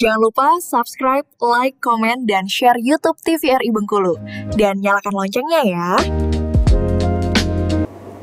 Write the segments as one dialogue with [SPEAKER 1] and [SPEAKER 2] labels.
[SPEAKER 1] Jangan lupa subscribe, like, komen, dan share YouTube TVRI Bengkulu. Dan nyalakan loncengnya ya.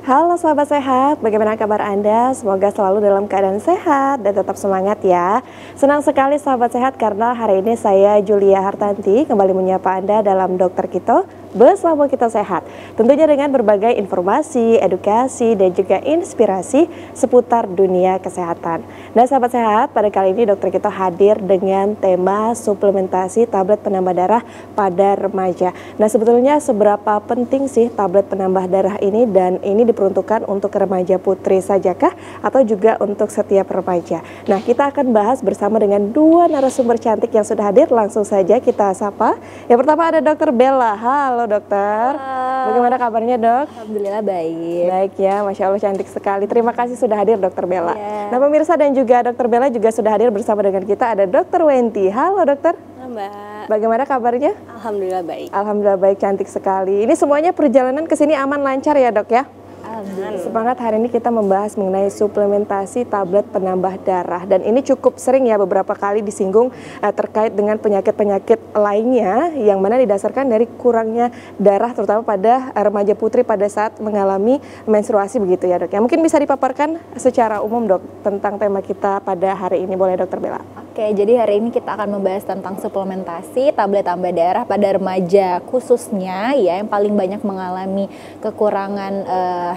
[SPEAKER 2] Halo sahabat sehat, bagaimana kabar Anda? Semoga selalu dalam keadaan sehat dan tetap semangat ya. Senang sekali sahabat sehat karena hari ini saya Julia Hartanti kembali menyapa Anda dalam Dokter Kito bersama Kita Sehat. Tentunya dengan berbagai informasi, edukasi, dan juga inspirasi seputar dunia kesehatan. Nah sahabat sehat, pada kali ini Dokter Kito hadir dengan tema suplementasi tablet penambah darah pada remaja. Nah sebetulnya seberapa penting sih tablet penambah darah ini, dan ini diperuntukkan untuk remaja putri sajakah atau juga untuk setiap remaja? Nah kita akan bahas bersama dengan dua narasumber cantik yang sudah hadir. Langsung saja kita sapa. Yang pertama ada Dokter Bella. Halo dokter. Halo. Bagaimana kabarnya dok?
[SPEAKER 3] Alhamdulillah baik.
[SPEAKER 2] Baik ya, Masya Allah cantik sekali. Terima kasih sudah hadir Dokter Bella.
[SPEAKER 3] Yeah.
[SPEAKER 2] Nah pemirsa dan juga Dokter Bella juga sudah hadir bersama dengan kita ada Dokter Wenti. Halo dokter.
[SPEAKER 3] Halo Mbak.
[SPEAKER 2] Bagaimana kabarnya?
[SPEAKER 3] Alhamdulillah baik.
[SPEAKER 2] Alhamdulillah baik, cantik sekali. Ini semuanya perjalanan ke sini aman lancar ya dok ya?
[SPEAKER 3] Alhamdulillah.
[SPEAKER 2] Semangat. Hari ini kita membahas mengenai suplementasi tablet penambah darah, dan ini cukup sering ya beberapa kali disinggung terkait dengan penyakit-penyakit lainnya yang mana didasarkan dari kurangnya darah terutama pada remaja putri pada saat mengalami menstruasi begitu ya dok ya. Mungkin bisa dipaparkan secara umum dok tentang tema kita pada hari ini, boleh dokter Bella?
[SPEAKER 3] Oke, jadi hari ini kita akan membahas tentang suplementasi tablet tambah darah pada remaja, khususnya ya yang paling banyak mengalami kekurangan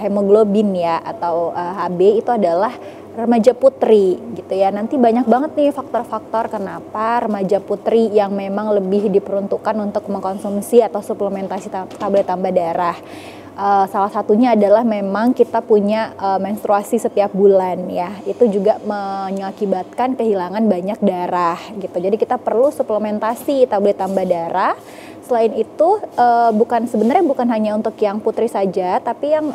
[SPEAKER 3] hemoglobin ya atau HB itu adalah remaja putri gitu ya. Nanti banyak banget nih faktor-faktor kenapa remaja putri yang memang lebih diperuntukkan untuk mengkonsumsi atau suplementasi tablet tambah darah. Salah satunya adalah memang kita punya menstruasi setiap bulan ya, itu juga mengakibatkan kehilangan banyak darah gitu. Jadi kita perlu suplementasi tablet tambah darah. Selain itu sebenarnya bukan hanya untuk yang putri saja, tapi yang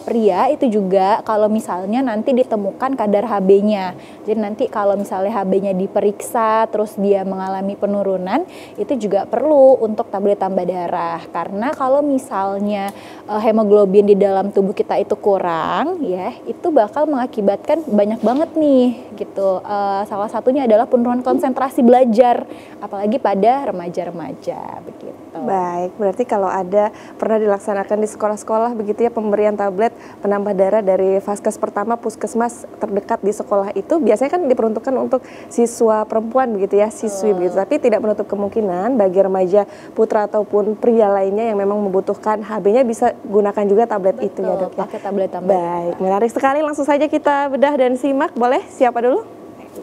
[SPEAKER 3] pria itu juga kalau misalnya nanti ditemukan kadar HB-nya. Jadi nanti kalau misalnya HB-nya diperiksa terus dia mengalami penurunan, itu juga perlu untuk tablet tambah darah. Karena kalau misalnya hemoglobin di dalam tubuh kita itu kurang ya, itu bakal mengakibatkan banyak banget nih gitu. Salah satunya adalah penurunan konsentrasi belajar, apalagi pada remaja-remaja begitu.
[SPEAKER 2] Baik, berarti kalau ada pernah dilaksanakan di sekolah-sekolah begitu ya pemberian tablet penambah darah dari vaskes pertama puskesmas terdekat di sekolah, itu biasanya kan diperuntukkan untuk siswa perempuan begitu ya, siswi begitu, tapi tidak menutup kemungkinan bagi remaja putra ataupun pria lainnya yang memang membutuhkan HB-nya bisa gunakan juga tablet. Betul, itu ya dok ya.
[SPEAKER 3] Pakai tablet tambah.
[SPEAKER 2] Baik, menarik sekali. Langsung saja kita bedah dan simak. Boleh siapa dulu?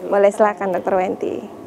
[SPEAKER 2] Boleh, silakan Dokter Wenti.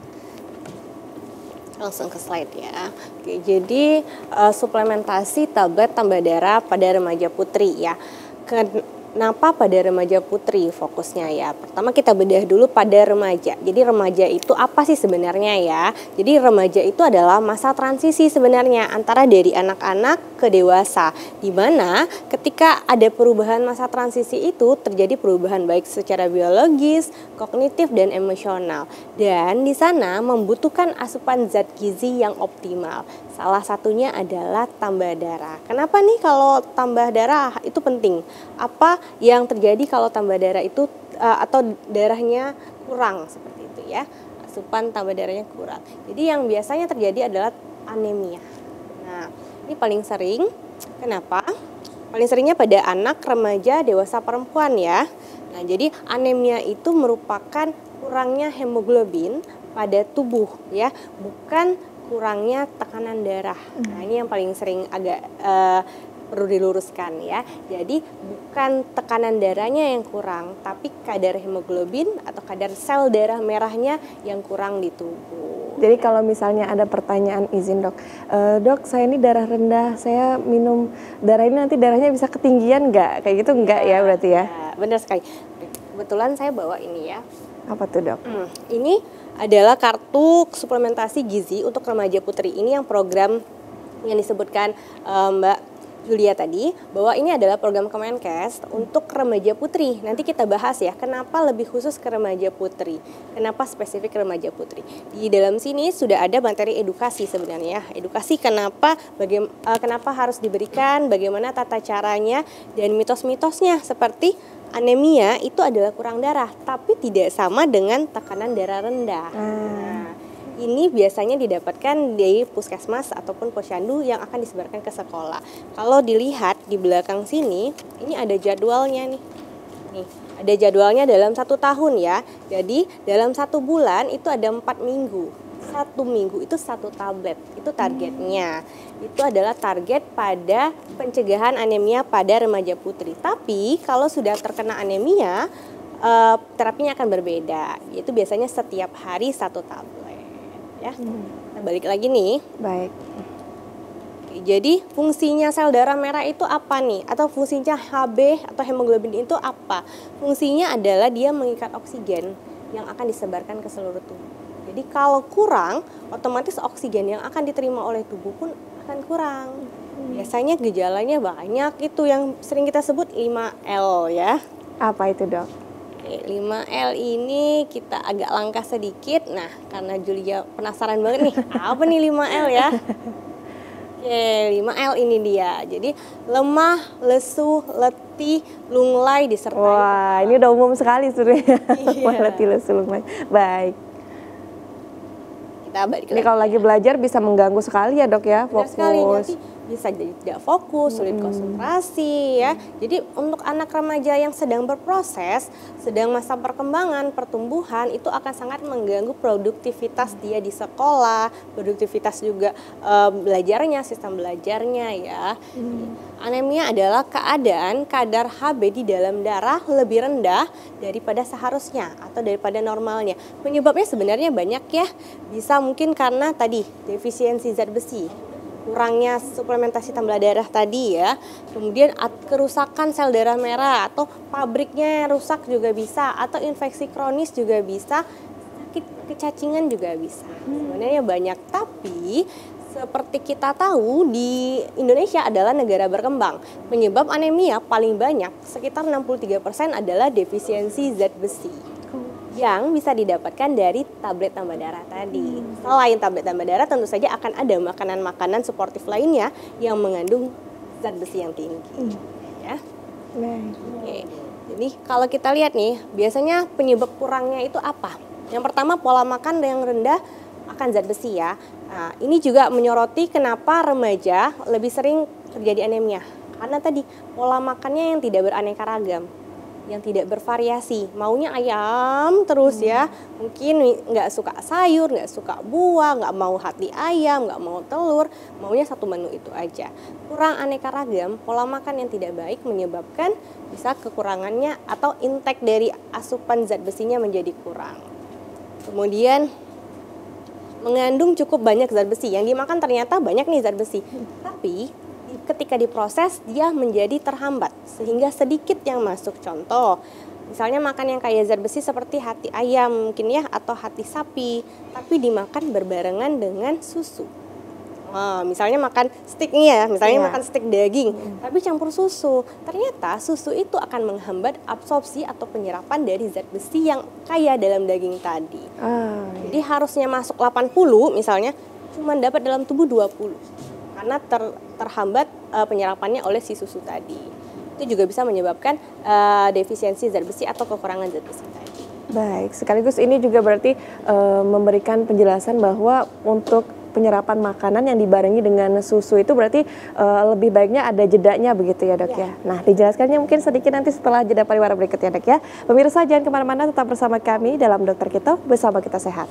[SPEAKER 4] Langsung ke slide ya. Oke, jadi suplementasi tablet tambah darah pada remaja putri ya. Kenapa pada remaja putri fokusnya ya? Pertama kita bedah dulu pada remaja. Jadi remaja itu apa sih sebenarnya ya? Jadi remaja itu adalah masa transisi sebenarnya antara dari anak-anak ke dewasa. Di mana ketika ada perubahan masa transisi itu terjadi perubahan baik secara biologis, kognitif dan emosional. Dan di sana membutuhkan asupan zat gizi yang optimal. Salah satunya adalah tambah darah. Kenapa nih kalau tambah darah itu penting? Apa yang terjadi kalau tambah darah itu atau darahnya kurang seperti itu ya? Asupan tambah darahnya kurang. Jadi yang biasanya terjadi adalah anemia. Nah, ini paling sering. Kenapa? Paling seringnya pada anak, remaja, dewasa, perempuan ya. Nah, jadi anemia itu merupakan kurangnya hemoglobin pada tubuh ya, bukan kurangnya tekanan darah. Nah ini yang paling sering agak perlu diluruskan ya. Jadi bukan tekanan darahnya yang kurang, tapi kadar hemoglobin atau kadar sel darah merahnya yang kurang di tubuh.
[SPEAKER 2] Jadi kalau misalnya ada pertanyaan, izin dok, dok saya ini darah rendah, saya minum darah ini nanti darahnya bisa ketinggian nggak? Kayak gitu nggak ya berarti ya?
[SPEAKER 4] Ya, benar sekali. Kebetulan saya bawa ini ya.
[SPEAKER 2] Apa tuh dok?
[SPEAKER 4] Ini adalah kartu suplementasi gizi untuk remaja putri. Ini yang program yang disebutkan Mbak Julia tadi, bahwa ini adalah program Kemenkes untuk remaja putri. Nanti kita bahas ya, kenapa lebih khusus ke remaja putri, kenapa spesifik remaja putri. Di dalam sini sudah ada materi edukasi sebenarnya, edukasi kenapa harus diberikan, bagaimana tata caranya, dan mitos-mitosnya seperti anemia itu adalah kurang darah, tapi tidak sama dengan tekanan darah rendah. Nah, Ini biasanya didapatkan di puskesmas ataupun posyandu yang akan disebarkan ke sekolah. Kalau dilihat di belakang sini, ini ada jadwalnya nih. Nih, ada jadwalnya dalam 1 tahun ya. Jadi dalam 1 bulan itu ada 4 minggu. 1 minggu itu 1 tablet. Itu targetnya. Itu adalah target pada pencegahan anemia pada remaja putri. Tapi kalau sudah terkena anemia, terapinya akan berbeda. Yaitu biasanya setiap hari 1 tablet. Ya, kita balik lagi nih.
[SPEAKER 2] Baik.
[SPEAKER 4] Oke, jadi fungsinya sel darah merah itu apa nih? Atau fungsinya HB atau hemoglobin itu apa? Fungsinya adalah dia mengikat oksigen yang akan disebarkan ke seluruh tubuh. Jadi kalau kurang, otomatis oksigen yang akan diterima oleh tubuh pun akan kurang. Biasanya gejalanya banyak, itu yang sering kita sebut 5L ya.
[SPEAKER 2] Apa itu, Dok?
[SPEAKER 4] 5L ini kita agak langka sedikit. Nah, karena Julia penasaran banget nih, apa nih 5L ya? Oke, 5L ini dia. Jadi lemah, lesu, letih, lunglai disertai.
[SPEAKER 2] Wah, ini udah umum sekali sebenarnya.
[SPEAKER 4] Iya.
[SPEAKER 2] Letih, lesu, lunglai. Baik.
[SPEAKER 4] Kita balik
[SPEAKER 2] Ini
[SPEAKER 4] lagi.
[SPEAKER 2] kalau lagi belajar bisa mengganggu sekali ya, Dok ya,
[SPEAKER 4] Benar
[SPEAKER 2] fokus.
[SPEAKER 4] sekali, nanti bisa jadi tidak fokus, sulit konsentrasi ya. Jadi untuk anak remaja yang sedang berproses, sedang masa perkembangan, pertumbuhan, itu akan sangat mengganggu produktivitas dia di sekolah, produktivitas juga belajarnya, sistem belajarnya ya. Anemia adalah keadaan kadar HB di dalam darah lebih rendah daripada seharusnya atau daripada normalnya. Penyebabnya sebenarnya banyak ya. Bisa mungkin karena tadi defisiensi zat besi, kurangnya suplementasi tambah darah tadi ya. Kemudian kerusakan sel darah merah atau pabriknya rusak juga bisa, atau infeksi kronis juga bisa, sakit kecacingan juga bisa. Sebenarnya banyak, tapi seperti kita tahu di Indonesia adalah negara berkembang. Penyebab anemia paling banyak sekitar 63% adalah defisiensi zat besi yang bisa didapatkan dari tablet tambah darah tadi. Selain tablet tambah darah, tentu saja akan ada makanan-makanan suportif lainnya yang mengandung zat besi yang tinggi. Ya.
[SPEAKER 2] Baik.
[SPEAKER 4] Oke. Jadi kalau kita lihat nih, biasanya penyebab kurangnya itu apa? Yang pertama, pola makan yang rendah akan zat besi ya. Nah, ini juga menyoroti kenapa remaja lebih sering terjadi anemia. Karena tadi pola makannya yang tidak beraneka ragam, yang tidak bervariasi, maunya ayam terus ya, mungkin nggak suka sayur, nggak suka buah, nggak mau hati ayam, nggak mau telur, maunya satu menu itu aja. Kurang aneka ragam, pola makan yang tidak baik menyebabkan bisa kekurangannya atau intake dari asupan zat besinya menjadi kurang. Kemudian mengandung cukup banyak zat besi, yang dimakan ternyata banyak nih zat besi, tapi ketika diproses dia menjadi terhambat sehingga sedikit yang masuk. Contoh, misalnya makan yang kaya zat besi seperti hati ayam mungkin ya, atau hati sapi, tapi dimakan berbarengan dengan susu. Misalnya makan steak nih ya, misalnya makan steak daging, tapi campur susu. Ternyata susu itu akan menghambat absorpsi atau penyerapan dari zat besi yang kaya dalam daging tadi. Jadi harusnya masuk 80 misalnya, cuma dapat dalam tubuh 20. Karena terhambat penyerapannya oleh si susu tadi. Itu juga bisa menyebabkan defisiensi zat besi atau kekurangan zat besi tadi.
[SPEAKER 2] Baik, sekaligus ini juga berarti memberikan penjelasan bahwa untuk penyerapan makanan yang dibarengi dengan susu itu berarti lebih baiknya ada jedanya begitu ya, Dok ya. Nah, dijelaskannya mungkin sedikit nanti setelah jeda pariwara berikut ya, Dok ya. Pemirsa jangan kemana-mana, tetap bersama kami dalam Dokter Kita Bersama Kita Sehat.